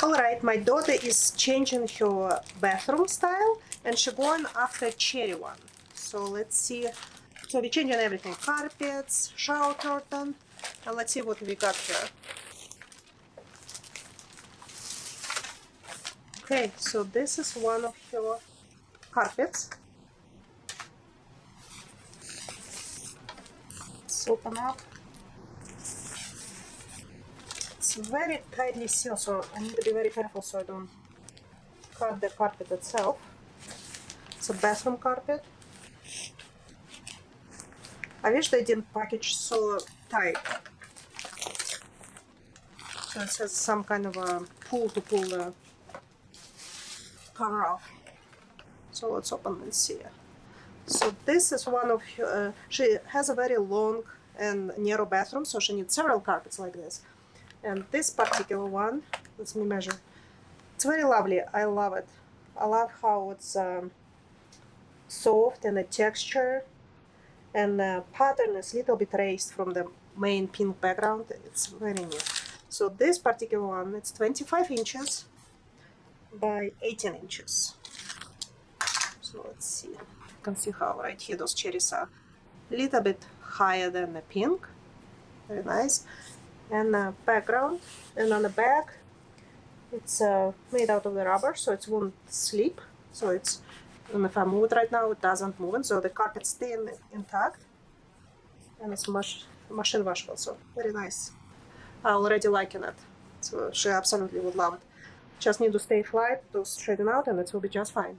Alright, my daughter is changing her bathroom style and she's going after cherry one. So let's see. So we're changing everything. Carpets, shower curtain, and let's see what we got here. Okay, so this is one of her carpets. Let's open up. It's very tightly sealed, so I need to be very careful so I don't cut the carpet itself. It's a bathroom carpet. I wish they didn't package so tight. So it says some kind of a pull to pull the cover off. So let's open and see. So this is one of her, she has a very long and narrow bathroom, so she needs several carpets like this. And this particular one, let me measure. It's very lovely. I love it. I love how it's soft and the texture, and the pattern is a little bit raised from the main pink background. It's very neat. So this particular one, it's 25 inches by 18 inches. So let's see. You can see how right here those cherries are a little bit higher than the pink. Very nice. And the background, and on the back it's made out of the rubber, so it won't slip. So it's, and if I move it right now, it doesn't move, and so the carpet stays intact, and it's machine washable, so very nice. I already liking it, so she absolutely would love it. Just need to stay flat to straighten out, and it will be just fine.